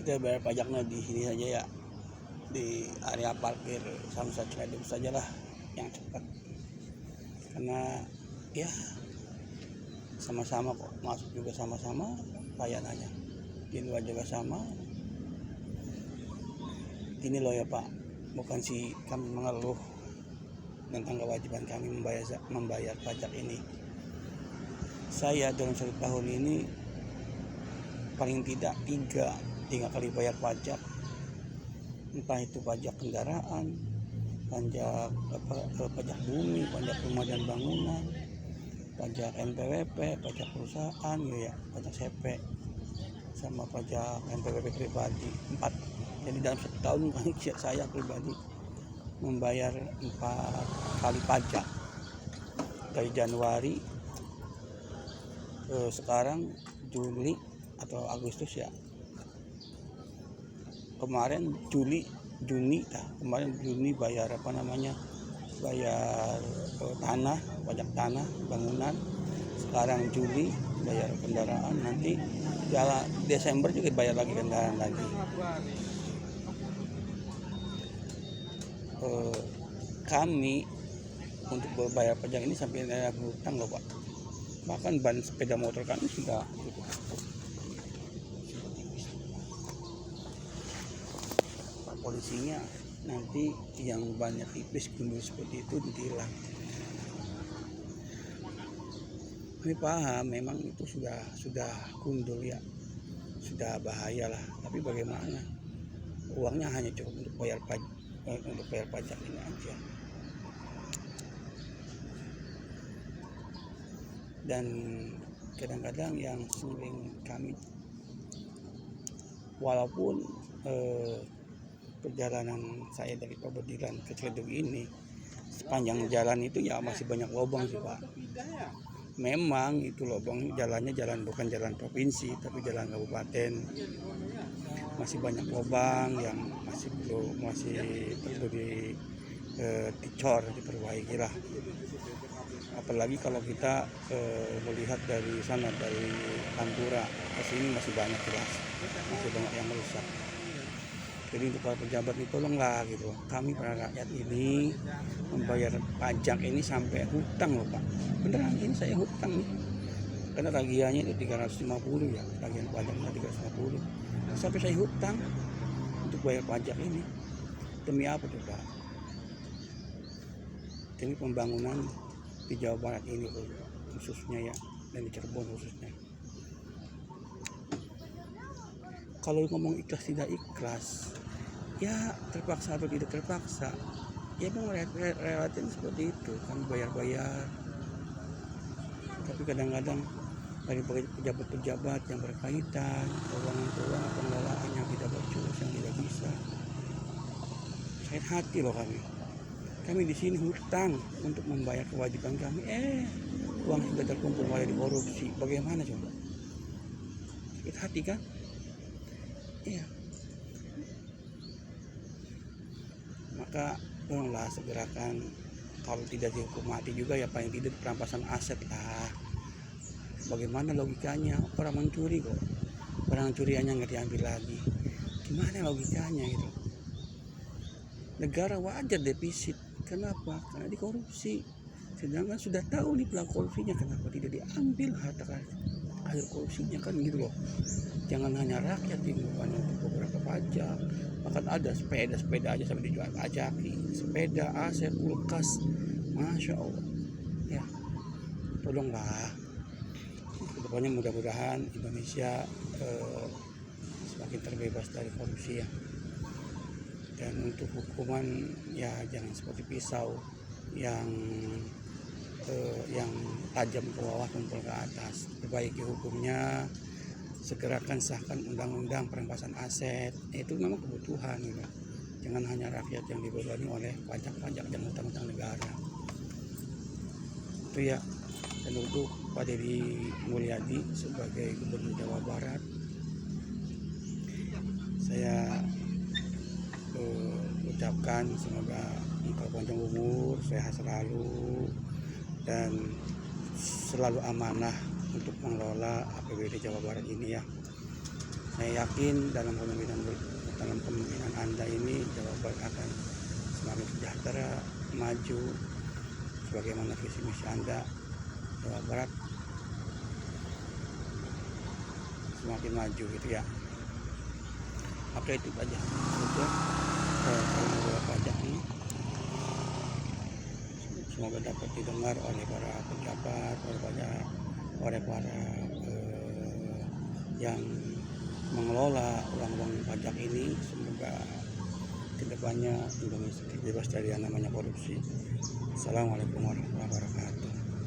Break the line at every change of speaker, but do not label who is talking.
kita bayar pajaknya di sini saja ya, di area parkir Samsat Ciledug sajalah yang cepat, karena ya sama-sama kok, masuk juga sama-sama layanannya, di luar juga sama. Ini loh ya Pak, bukan sih kami mengeluh tentang kewajiban kami membayar pajak ini. Saya dalam 1 tahun ini paling tidak 3 kali bayar pajak, entah itu pajak kendaraan, pajak bumi, pajak rumah dan bangunan, pajak NPWP, pajak perusahaan ya, pajak CP, sama pajak NPWP pribadi 4. Jadi dalam 1 tahun saya pribadi membayar 4 kali pajak, dari Januari sekarang Juli atau Agustus ya, kemarin Juni bayar bayar tanah, pajak tanah bangunan. Sekarang Juli bayar kendaraan, nanti Desember juga bayar lagi kendaraan lagi. Kami untuk berbayar pajak ini sampai ada hutang loh Pak. Bahkan ban sepeda motor kami sudah Pak polisinya nanti yang banyak tipis gundul seperti itu ditilang. Kami paham memang itu sudah gundul ya, sudah bahaya lah, tapi bagaimana, uangnya hanya cukup untuk bayar pajak ini aja. Dan kadang-kadang yang sering kami, walaupun perjalanan saya dari Pabedilan ke Ciledug ini, sepanjang jalan itu ya masih banyak lubang sih Pak. Memang itu lubang jalannya bukan jalan provinsi tapi jalan kabupaten, masih banyak lubang yang masih perlu dicor, diperbaiki lah. Apalagi kalau kita melihat dari sana, dari Pantura ke sini masih banyak jelas, masih banyak yang rusak. Jadi untuk para pejabat ini tolonglah gitu, kami para rakyat ini membayar pajak ini sampai hutang loh Pak. Beneran ini saya hutang nih, karena tagihannya itu 350 ya, tagihan pajaknya 350, sampai saya hutang untuk bayar pajak ini. Demi apa tuh Pak? Demi pembangunan di Jawa Barat ini khususnya ya, dan di Cirebon khususnya. Kalau ngomong ikhlas tidak ikhlas, ya terpaksa atau tidak terpaksa, ya memang relatif seperti itu, kami bayar. Tapi kadang-kadang dari pejabat-pejabat yang berkaitan, keuangan pengelolaan yang tidak becus, yang tidak bisa, sakit hati loh kami. Kami di sini hutang untuk membayar kewajiban kami, uang sudah terkumpul malah dikorupsi. Bagaimana coba? Sakit hati kan? Iya. Maka tolonglah segerakan, kalau tidak dihukum mati juga ya paling tidak perampasan aset lah. Bagaimana logikanya? Orang mencuri kok, barang curiannya nggak diambil lagi, gimana logikanya gitu? Negara wajar defisit, kenapa? Karena dikorupsi. Sedangkan sudah tahu nih pelaku korupsinya, kenapa tidak diambil harta hasil korupsinya, kan gitu loh. Jangan hanya rakyat yang bukan untuk beberapa pajak, bahkan ada sepeda aja sampai dijual pajaki, sepeda, aset, kulkas, masya Allah ya. Tolonglah, kedepannya mudah-mudahan Indonesia semakin terbebas dari korupsi ya. Dan untuk hukuman ya jangan seperti pisau yang tajam ke bawah tumpul ke atas. Perbaiki hukumnya, segerakan sahkan undang-undang perampasan aset. Itu memang kebutuhan gitu. Jangan hanya rakyat yang dibebani oleh pajak-pajak dan utang-utang negara. Itu ya. Dan untuk Pak Deddy Mulyadi sebagai Gubernur Jawa Barat, saya ucapkan semoga engkau panjang umur, sehat selalu, dan selalu amanah untuk mengelola APBD Jawa Barat ini ya. Saya yakin dalam kepemimpinan Anda ini Jawa Barat akan semakin sejahtera, maju, sebagaimana visi misi Anda. Jawa Barat semakin maju gitu ya. Oke, itu aja kalau pajak ini semoga dapat didengar oleh para pejabat, oleh para yang mengelola uang pajak ini. Semoga kedepannya Indonesia bebas dari yang namanya korupsi. Assalamualaikum warahmatullahi wabarakatuh.